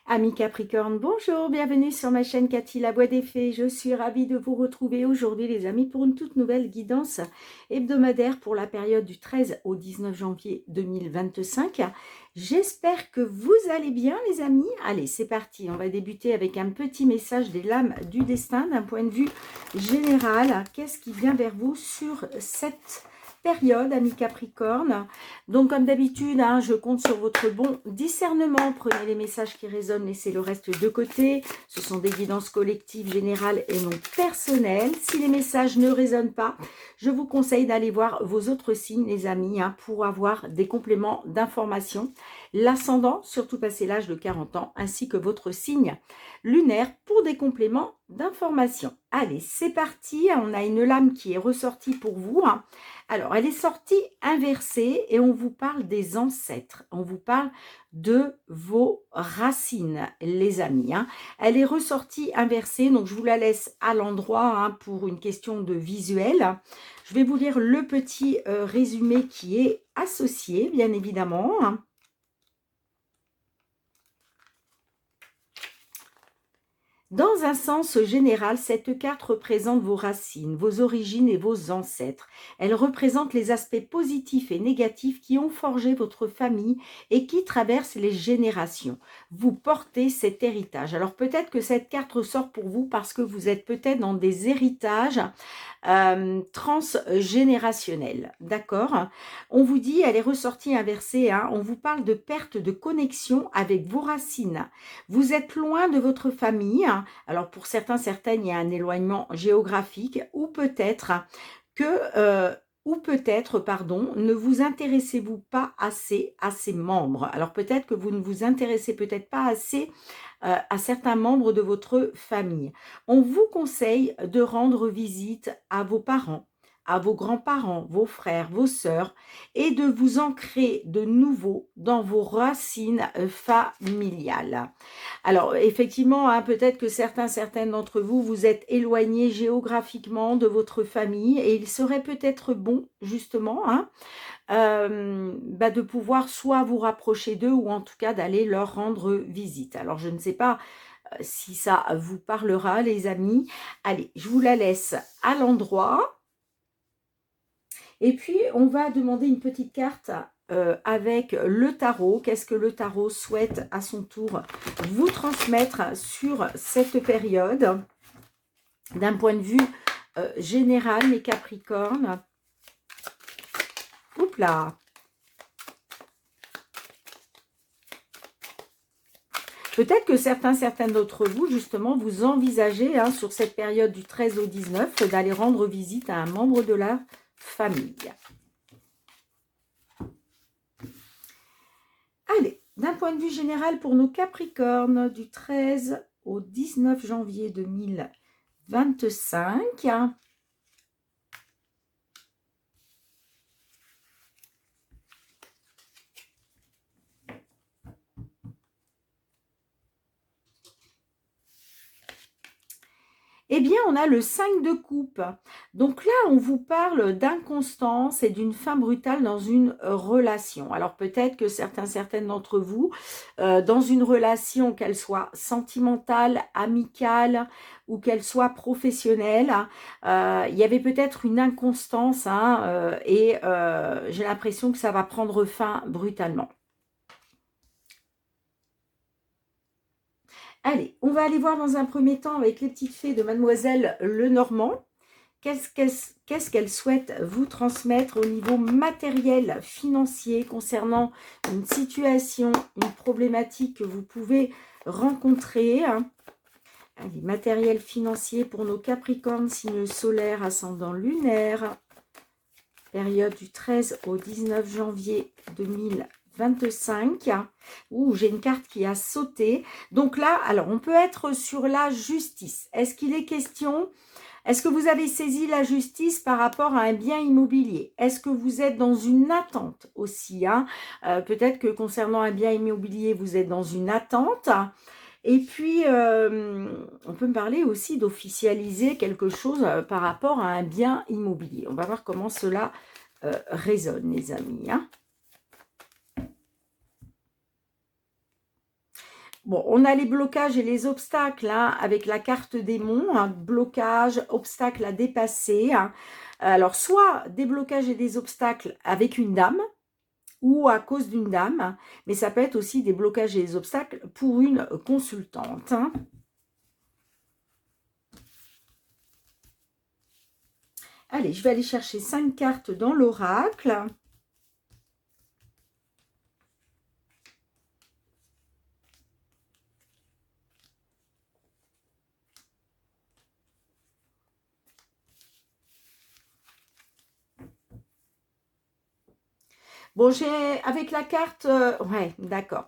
Amis Capricorne, bonjour, bienvenue sur ma chaîne Cathy la Voix des Fées. Je suis ravie de vous retrouver aujourd'hui les amis pour une toute nouvelle guidance hebdomadaire pour la période du 13 au 19 janvier 2025. J'espère que vous allez bien les amis. Allez, c'est parti, on va débuter avec un petit message des lames du destin d'un point de vue général. Qu'est-ce qui vient vers vous sur cette période, amis Capricorne? Donc, comme d'habitude, je compte sur votre bon discernement. Prenez les messages qui résonnent, laissez le reste de côté. Ce sont des guidances collectives, générales et non personnelles. Si les messages ne résonnent pas, je vous conseille d'aller voir vos autres signes, les amis, pour avoir des compléments d'information. L'ascendant, surtout passé l'âge de 40 ans, ainsi que votre signe lunaire pour des compléments d'information. Allez, c'est parti. On a une lame qui est ressortie pour vous. Alors, elle est sortie inversée et on vous parle des ancêtres. On vous parle de vos racines, les amis. Elle est ressortie inversée, donc je vous la laisse à l'endroit pour une question de visuel. Je vais vous lire le petit résumé qui est associé, bien évidemment. Dans un sens général, cette carte représente vos racines, vos origines et vos ancêtres. Elle représente les aspects positifs et négatifs qui ont forgé votre famille et qui traversent les générations. Vous portez cet héritage. Alors peut-être que cette carte ressort pour vous parce que vous êtes peut-être dans des héritages transgénérationnels. D'accord? On vous dit, elle est ressortie inversée, on vous parle de perte de connexion avec vos racines. Vous êtes loin de votre famille. Alors pour certains, certaines, il y a un éloignement géographique ou peut-être pardon, ne vous intéressez-vous pas assez à ces membres. Alors peut-être que vous ne vous intéressez peut-être pas assez à certains membres de votre famille. On vous conseille de rendre visite à vos parents, à vos grands-parents, vos frères, vos sœurs, et de vous ancrer de nouveau dans vos racines familiales. Alors, effectivement, peut-être que certaines d'entre vous, vous êtes éloignés géographiquement de votre famille et il serait peut-être bon, justement, de pouvoir soit vous rapprocher d'eux ou en tout cas d'aller leur rendre visite. Alors, je ne sais pas si ça vous parlera, les amis. Allez, je vous la laisse à l'endroit. Et puis, on va demander une petite carte avec le tarot. Qu'est-ce que le tarot souhaite à son tour vous transmettre sur cette période d'un point de vue général, mes Capricornes? Oups là! Peut-être que certaines d'entre vous, justement, vous envisagez sur cette période du 13 au 19 d'aller rendre visite à un membre de la famille. Allez, d'un point de vue général pour nos Capricornes, du 13 au 19 janvier 2025. Eh bien, on a le 5 de coupe. Donc là, on vous parle d'inconstance et d'une fin brutale dans une relation. Alors peut-être que certaines d'entre vous, dans une relation, qu'elle soit sentimentale, amicale ou qu'elle soit professionnelle, il y avait peut-être une inconstance et j'ai l'impression que ça va prendre fin brutalement. Allez, on va aller voir dans un premier temps avec les petites fées de Mademoiselle Lenormand. Qu'est-ce qu'elle souhaite vous transmettre au niveau matériel, financier, concernant une situation, une problématique que vous pouvez rencontrer. Allez, matériel financier pour nos Capricornes, signe solaire, ascendant lunaire. Période du 13 au 19 janvier 2025. Ouh, j'ai une carte qui a sauté. Donc là, alors, on peut être sur la justice. Est-ce qu'il est question... Est-ce que vous avez saisi la justice par rapport à un bien immobilier? Est-ce que vous êtes dans une attente aussi? Peut-être que concernant un bien immobilier, vous êtes dans une attente. Et puis, on peut me parler aussi d'officialiser quelque chose par rapport à un bien immobilier. On va voir comment cela résonne, les amis. Bon, on a les blocages et les obstacles hein, avec la carte démon, hein, blocage, obstacle à dépasser. Hein. Alors, soit des blocages et des obstacles avec une dame ou à cause d'une dame, mais ça peut être aussi des blocages et des obstacles pour une consultante. Hein. Allez, je vais aller chercher 5 cartes dans l'oracle. Bon, j'ai avec la carte, ouais, d'accord.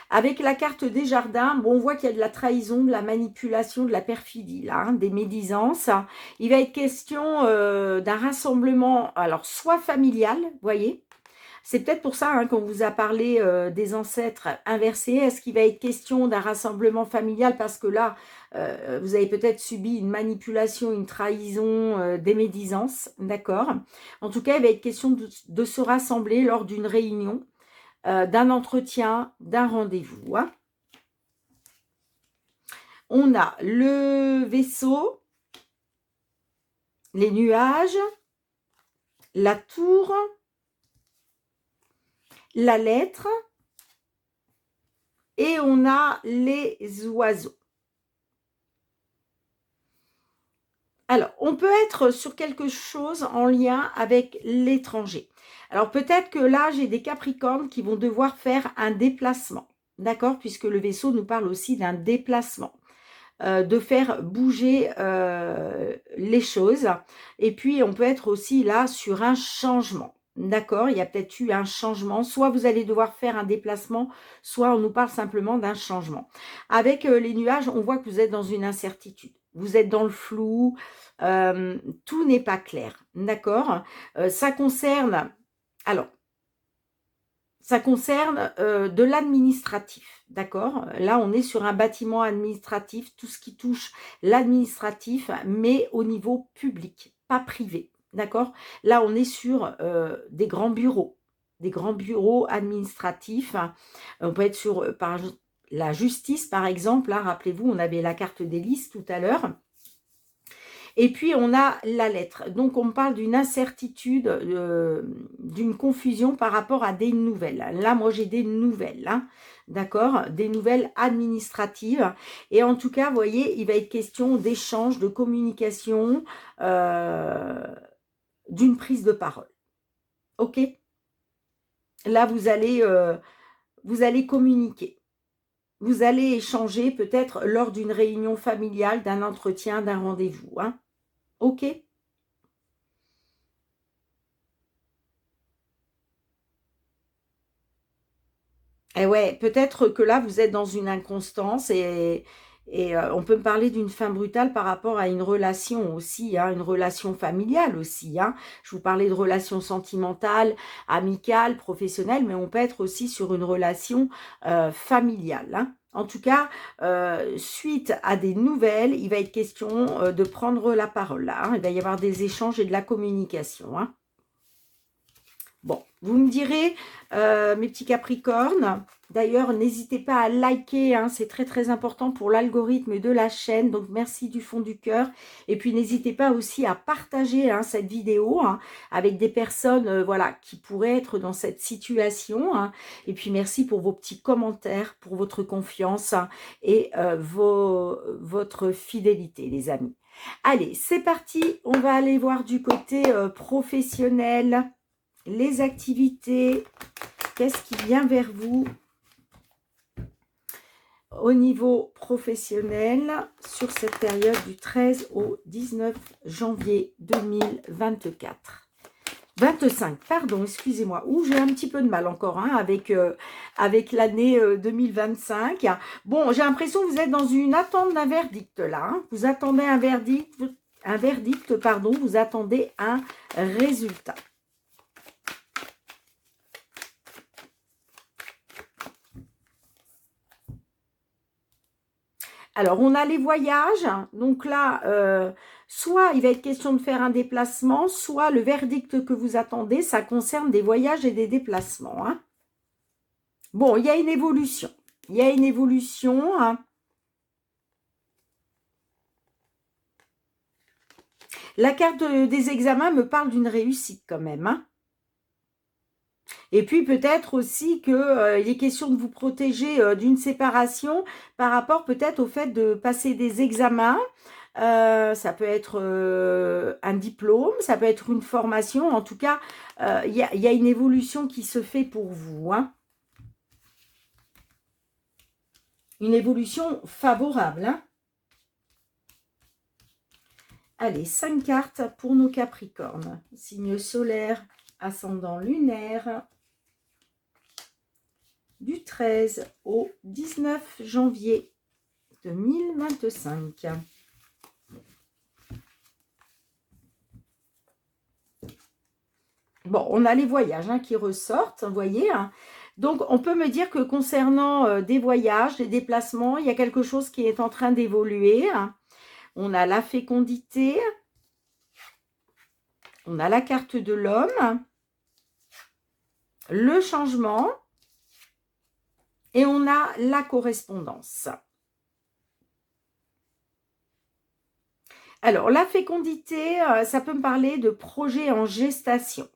Avec la carte des jardins, bon, on voit qu'il y a de la trahison, de la manipulation, de la perfidie, là, hein, des médisances. Il va être question d'un rassemblement, alors soit familial, vous voyez. C'est peut-être pour ça hein, qu'on vous a parlé des ancêtres inversés. Est-ce qu'il va être question d'un rassemblement familial? Parce que là, vous avez peut-être subi une manipulation, une trahison, des médisances, d'accord? En tout cas, il va être question de se rassembler lors d'une réunion, d'un entretien, d'un rendez-vous. Hein. On a le vaisseau, les nuages, la tour, la lettre et on a les oiseaux. Alors, on peut être sur quelque chose en lien avec l'étranger. Alors, peut-être que là, j'ai des Capricornes qui vont devoir faire un déplacement, d'accord? Puisque le vaisseau nous parle aussi d'un déplacement, de faire bouger les choses. Et puis, on peut être aussi là sur un changement. D'accord, il y a peut-être eu un changement. Soit vous allez devoir faire un déplacement, soit on nous parle simplement d'un changement. Avec les nuages, on voit que vous êtes dans une incertitude. Vous êtes dans le flou, tout n'est pas clair. D'accord, ça concerne, alors, ça concerne de l'administratif, d'accord? Là, on est sur un bâtiment administratif, tout ce qui touche l'administratif, mais au niveau public, pas privé, d'accord? Là, on est sur des grands bureaux administratifs. On peut être sur par la justice, par exemple. Hein, rappelez-vous, on avait la carte des listes tout à l'heure. Et puis, on a la lettre. Donc, on parle d'une incertitude, d'une confusion par rapport à des nouvelles. Là, moi, j'ai des nouvelles, hein, d'accord? Des nouvelles administratives. Et en tout cas, vous voyez, il va être question d'échange, de communication, d'une prise de parole. OK? Là, vous allez communiquer. Vous allez échanger peut-être lors d'une réunion familiale, d'un entretien, d'un rendez-vous, hein? OK? Et ouais, peut-être que là, vous êtes dans une inconstance et on peut me parler d'une fin brutale par rapport à une relation aussi, hein, une relation familiale aussi. Hein. Je vous parlais de relations sentimentales, amicales, professionnelles, mais on peut être aussi sur une relation familiale. Hein. En tout cas, suite à des nouvelles, il va être question de prendre la parole là. Hein. Il va y avoir des échanges et de la communication. Hein. Bon, vous me direz, mes petits Capricornes, d'ailleurs, n'hésitez pas à liker, hein, c'est très très important pour l'algorithme de la chaîne, donc merci du fond du cœur. Et puis, n'hésitez pas aussi à partager hein, cette vidéo hein, avec des personnes voilà, qui pourraient être dans cette situation. Hein. Et puis, merci pour vos petits commentaires, pour votre confiance hein, et votre fidélité, les amis. Allez, c'est parti, on va aller voir du côté professionnel. Les activités, qu'est-ce qui vient vers vous au niveau professionnel sur cette période du 13 au 19 janvier 2024 25, pardon, excusez-moi. Ouh, j'ai un petit peu de mal encore hein, avec l'année 2025. Bon, j'ai l'impression que vous êtes dans une attente d'un verdict là. Hein. Vous attendez un verdict, pardon, vous attendez un résultat. Alors, on a les voyages. Donc là, soit il va être question de faire un déplacement, soit le verdict que vous attendez, ça concerne des voyages et des déplacements. Hein. Bon, il y a une évolution. Il y a une évolution, hein. La carte des examens me parle d'une réussite quand même, hein. Et puis peut-être aussi qu'il est question de vous protéger d'une séparation par rapport peut-être au fait de passer des examens. Ça peut être un diplôme, ça peut être une formation. En tout cas, il y a une évolution qui se fait pour vous, hein. Une évolution favorable, hein. Allez, 5 cartes pour nos Capricornes. Signe solaire, ascendant lunaire, du 13 au 19 janvier 2025. Bon, on a les voyages hein, qui ressortent, vous voyez. Hein. Donc, on peut me dire que concernant des voyages, des déplacements, il y a quelque chose qui est en train d'évoluer. Hein. On a la fécondité. On a la carte de l'homme. Le changement. Et on a la correspondance. Alors, la fécondité, ça peut me parler de projets en gestation.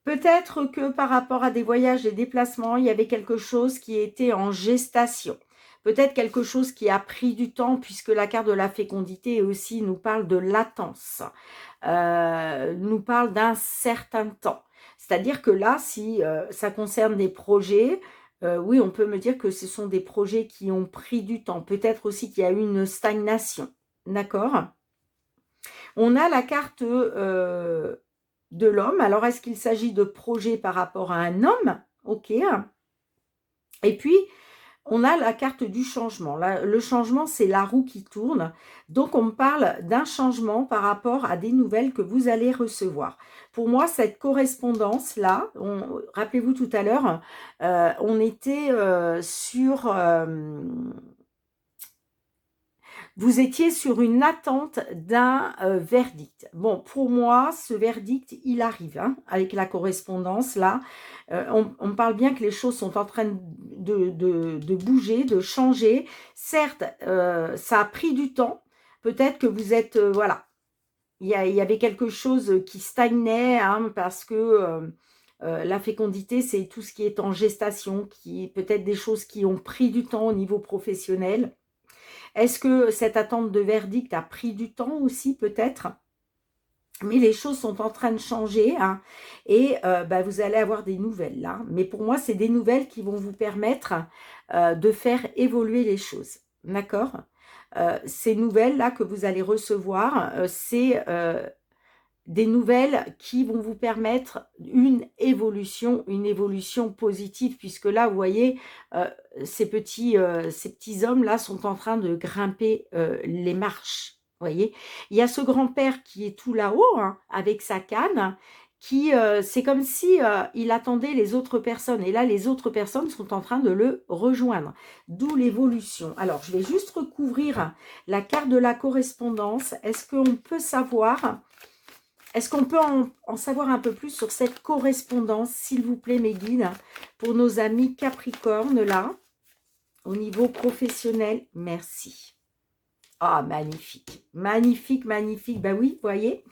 Peut-être que par rapport à des voyages et déplacements, il y avait quelque chose qui était en gestation. Peut-être quelque chose qui a pris du temps, puisque la carte de la fécondité aussi nous parle de latence, nous parle d'un certain temps. C'est-à-dire que là, si ça concerne des projets, oui, on peut me dire que ce sont des projets qui ont pris du temps. Peut-être aussi qu'il y a eu une stagnation. D'accord ? On a la carte de l'homme. Alors, est-ce qu'il s'agit de projets par rapport à un homme? Ok. Et puis, on a la carte du changement. Là, le changement, c'est la roue qui tourne. Donc, on me parle d'un changement par rapport à des nouvelles que vous allez recevoir. Pour moi, cette correspondance-là, rappelez-vous tout à l'heure, on était sur... vous étiez sur une attente d'un verdict. Bon, pour moi, ce verdict, il arrive hein, avec la correspondance. Là, on parle bien que les choses sont en train de bouger, de changer. Certes, ça a pris du temps. Peut-être que vous êtes... voilà, il y avait quelque chose qui stagnait hein, parce que... la fécondité, c'est tout ce qui est en gestation, qui peut-être des choses qui ont pris du temps au niveau professionnel. Est-ce que cette attente de verdict a pris du temps aussi peut-être? Mais les choses sont en train de changer hein, et vous allez avoir des nouvelles là. Mais pour moi, c'est des nouvelles qui vont vous permettre de faire évoluer les choses. D'accord? Ces nouvelles-là que vous allez recevoir, c'est des nouvelles qui vont vous permettre une évolution positive, puisque là, vous voyez, ces petits hommes-là sont en train de grimper les marches. Vous voyez, il y a ce grand-père qui est tout là-haut, hein, avec sa canne, qui c'est comme si il attendait les autres personnes. Et là, les autres personnes sont en train de le rejoindre. D'où l'évolution. Alors, je vais juste recouvrir la carte de la correspondance. Est-ce qu'on peut savoir... Est-ce qu'on peut en savoir un peu plus sur cette correspondance, s'il vous plaît, mes guides, pour nos amis Capricorne, là, au niveau professionnel? Merci. Ah, magnifique. Magnifique, magnifique. Ben oui, vous voyez.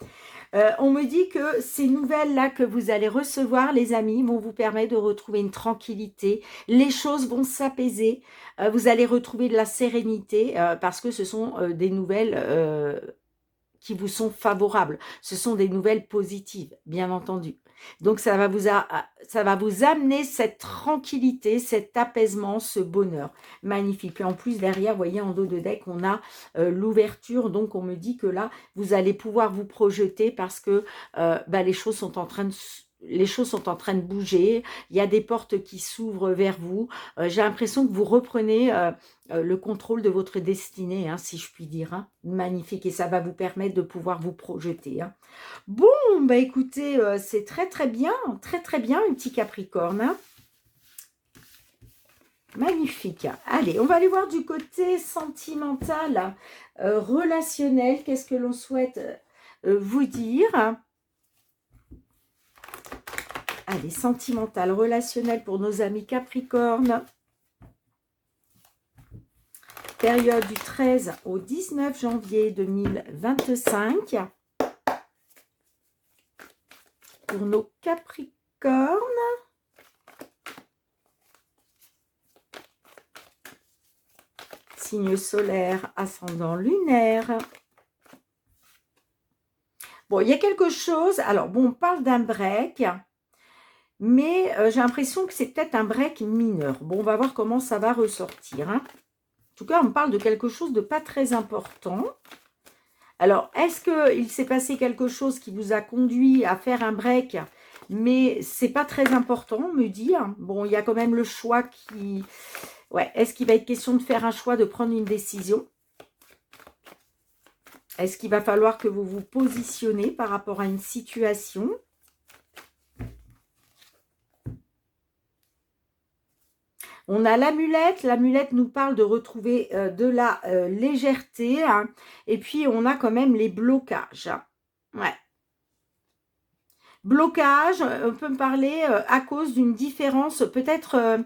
On me dit que ces nouvelles-là que vous allez recevoir, les amis, vont vous permettre de retrouver une tranquillité. Les choses vont s'apaiser. Vous allez retrouver de la sérénité parce que ce sont des nouvelles... qui vous sont favorables. Ce sont des nouvelles positives, bien entendu. Donc, ça va vous amener cette tranquillité, cet apaisement, ce bonheur. Magnifique. Puis en plus, derrière, vous voyez, en dos de deck, on a l'ouverture. Donc, on me dit que là, vous allez pouvoir vous projeter parce que les choses sont en train de bouger, il y a des portes qui s'ouvrent vers vous. J'ai l'impression que vous reprenez le contrôle de votre destinée, hein, si je puis dire. Hein. Magnifique, et ça va vous permettre de pouvoir vous projeter. Hein. Bon, écoutez, c'est très très bien, un petit Capricorne. Hein. Magnifique. Allez, on va aller voir du côté sentimental, relationnel. Qu'est-ce que l'on souhaite vous dire ? Allez, sentimental, relationnel pour nos amis Capricorne. période du 13 au 19 janvier 2025. Pour nos Capricornes. Signe solaire, ascendant lunaire. Bon, il y a quelque chose. Alors, bon, on parle d'un break. Mais j'ai l'impression que c'est peut-être un break mineur. Bon, on va voir comment ça va ressortir. Hein. En tout cas, on parle de quelque chose de pas très important. Alors, est-ce qu'il s'est passé quelque chose qui vous a conduit à faire un break, mais c'est pas très important, on me dit. Hein. Bon, il y a quand même le choix qui... Ouais, est-ce qu'il va être question de faire un choix, de prendre une décision? Est-ce qu'il va falloir que vous vous positionnez par rapport à une situation? On a l'amulette. L'amulette nous parle de retrouver de la légèreté. Hein, et puis, on a quand même les blocages. Ouais. Blocage, on peut me parler à cause d'une différence, peut-être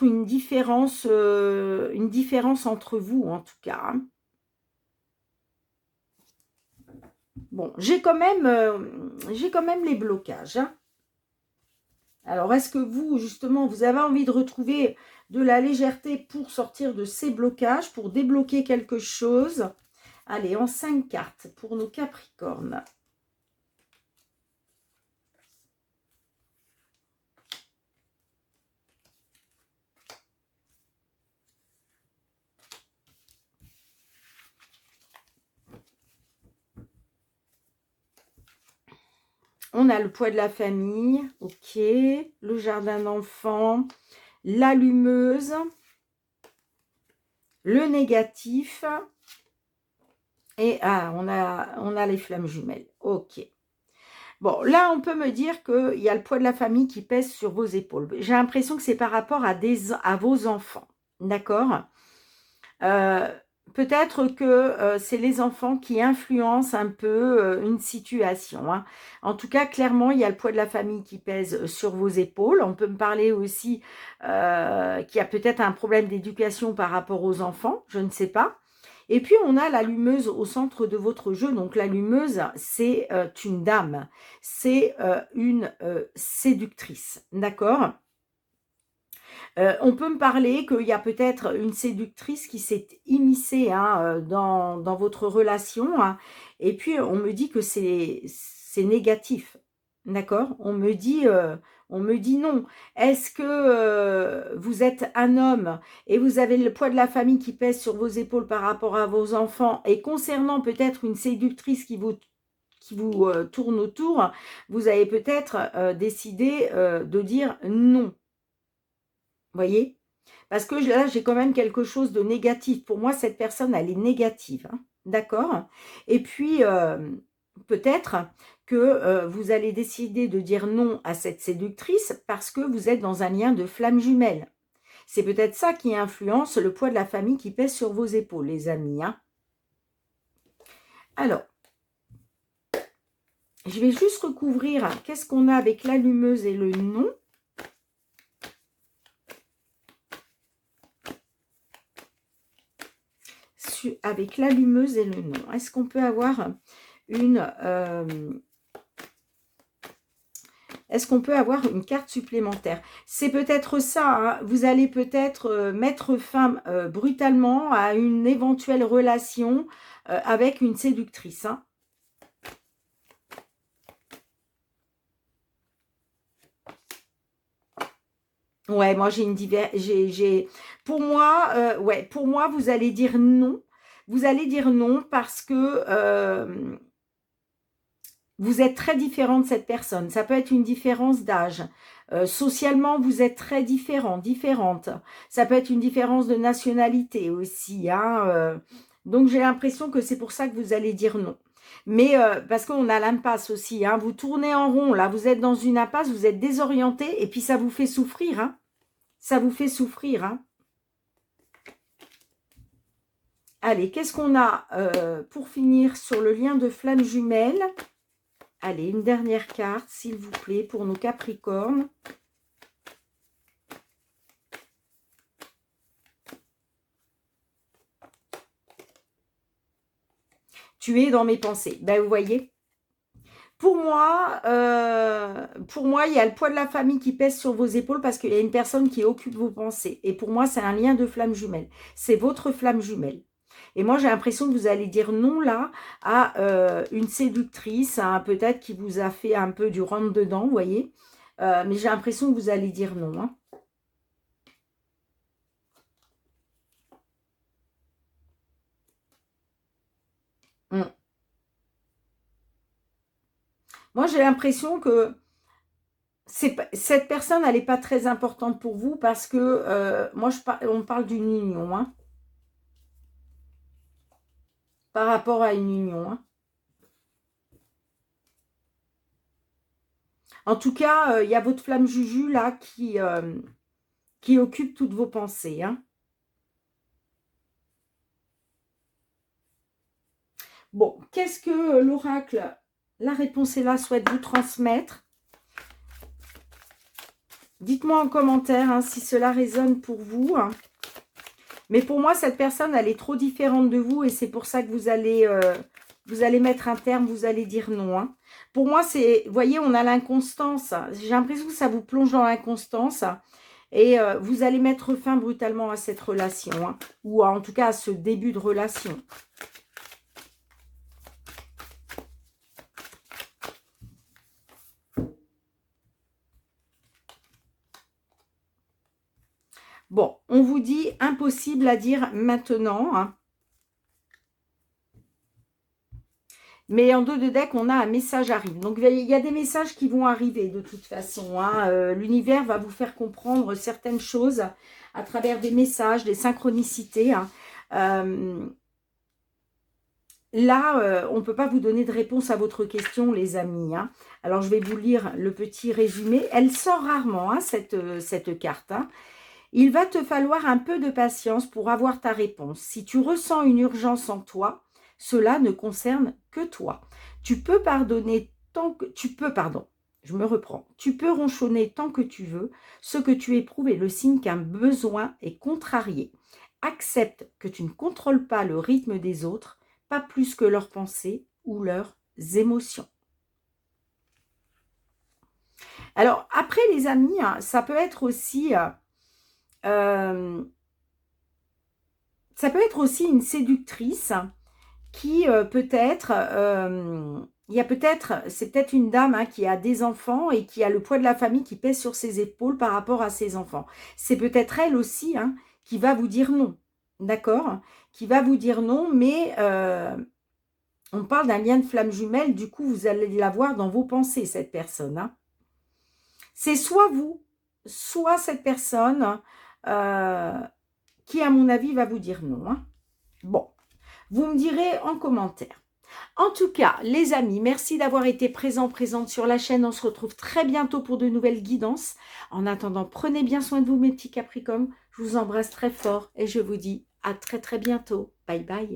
une différence entre vous, en tout cas. Hein. Bon, j'ai quand même les blocages. Hein. Alors, est-ce que vous, justement, vous avez envie de retrouver de la légèreté pour sortir de ces blocages, pour débloquer quelque chose? Allez, en 5 cartes pour nos Capricornes. On a le poids de la famille, ok. Le jardin d'enfants, l'allumeuse, le négatif. Et on a les flammes jumelles, ok. Bon, là, on peut me dire qu'il y a le poids de la famille qui pèse sur vos épaules. J'ai l'impression que c'est par rapport à vos enfants, d'accord. Peut-être que c'est les enfants qui influencent un peu une situation. Hein. En tout cas, clairement, il y a le poids de la famille qui pèse sur vos épaules. On peut me parler aussi qu'il y a peut-être un problème d'éducation par rapport aux enfants, je ne sais pas. Et puis, on a l'allumeuse au centre de votre jeu. Donc, l'allumeuse, c'est une dame. C'est une séductrice. D'accord ? On peut me parler qu'il y a peut-être une séductrice qui s'est immiscée hein, dans votre relation. Hein, et puis, on me dit que c'est négatif. D'accord ? On me dit non. Est-ce que vous êtes un homme et vous avez le poids de la famille qui pèse sur vos épaules par rapport à vos enfants et concernant peut-être une séductrice qui vous tourne autour, vous avez peut-être décidé de dire non. Voyez? Parce que là, j'ai quand même quelque chose de négatif. Pour moi, cette personne, elle est négative. Hein, d'accord? Et puis, peut-être que vous allez décider de dire non à cette séductrice parce que vous êtes dans un lien de flamme jumelle. C'est peut-être ça qui influence le poids de la famille qui pèse sur vos épaules, les amis. Hein. Alors, je vais juste recouvrir qu'est-ce qu'on a avec l'allumeuse et le non. Avec l'allumeuse et le nom. Est-ce qu'on peut avoir est-ce qu'on peut avoir une carte supplémentaire? C'est peut-être ça. Hein. Vous allez peut-être mettre fin brutalement à une éventuelle relation avec une séductrice. Hein. Ouais, moi j'ai pour moi, ouais, pour moi, vous allez dire non. Vous allez dire non parce que vous êtes très différent de cette personne. Ça peut être une différence d'âge. Socialement, vous êtes très différente. Ça peut être une différence de nationalité aussi. Hein, donc, j'ai l'impression que c'est pour ça que vous allez dire non. Mais parce qu'on a l'impasse aussi. Hein, vous tournez en rond, là. Vous êtes dans une impasse, vous êtes désorienté et puis ça vous fait souffrir. Hein, ça vous fait souffrir. Hein. Allez, qu'est-ce qu'on a pour finir sur le lien de flamme jumelle? Allez, une dernière carte, s'il vous plaît, pour nos Capricornes. Tu es dans mes pensées. Ben, vous voyez, pour moi, il y a le poids de la famille qui pèse sur vos épaules parce qu'il y a une personne qui occupe vos pensées. Et pour moi, c'est un lien de flamme jumelle. C'est votre flamme jumelle. Et moi, j'ai l'impression que vous allez dire non là à une séductrice, hein, peut-être qui vous a fait un peu du rentre-dedans, vous voyez. Mais j'ai l'impression que vous allez dire non. Hein. Moi, j'ai l'impression que cette personne, elle n'est pas très importante pour vous parce que, moi, on parle d'une union, hein, par rapport à une union. Hein. En tout cas, il y a votre flamme Juju là qui occupe toutes vos pensées. Hein. Bon, qu'est-ce que l'oracle, la réponse est là, souhaite vous transmettre? Dites-moi en commentaire hein, si cela résonne pour vous. Hein. Mais pour moi, cette personne, elle est trop différente de vous et c'est pour ça que vous allez mettre un terme, vous allez dire non. Hein. Pour moi, c'est, vous voyez, on a l'inconstance. J'ai l'impression que ça vous plonge dans l'inconstance et vous allez mettre fin brutalement à cette relation hein, ou en tout cas à ce début de relation. Bon, on vous dit impossible à dire maintenant. Hein. Mais en dos de deck, on a un message arrive. Donc, il y a des messages qui vont arriver de toute façon. Hein. L'univers va vous faire comprendre certaines choses à travers des messages, des synchronicités. Hein. Là, on ne peut pas vous donner de réponse à votre question, les amis. Hein. Alors, je vais vous lire le petit résumé. Elle sort rarement, hein, cette carte. Hein. Il va te falloir un peu de patience pour avoir ta réponse. Si tu ressens une urgence en toi, cela ne concerne que toi. Tu peux pardonner tant que... je me reprends. Tu peux ronchonner tant que tu veux. Ce que tu éprouves est le signe qu'un besoin est contrarié. Accepte que tu ne contrôles pas le rythme des autres, pas plus que leurs pensées ou leurs émotions. Alors, après, les amis, ça peut être aussi... ça peut être aussi une séductrice qui peut-être, c'est peut-être une dame hein, qui a des enfants et qui a le poids de la famille qui pèse sur ses épaules par rapport à ses enfants. C'est peut-être elle aussi hein, qui va vous dire non, d'accord? Qui va vous dire non, mais on parle d'un lien de flamme jumelle, du coup vous allez l'avoir dans vos pensées, cette personne. Hein. C'est soit vous, soit cette personne qui, à mon avis, va vous dire non. Hein. Bon, vous me direz en commentaire. En tout cas, les amis, merci d'avoir été présente sur la chaîne. On se retrouve très bientôt pour de nouvelles guidances. En attendant, prenez bien soin de vous, mes petits Capricornes. Je vous embrasse très fort et je vous dis à très bientôt. Bye bye.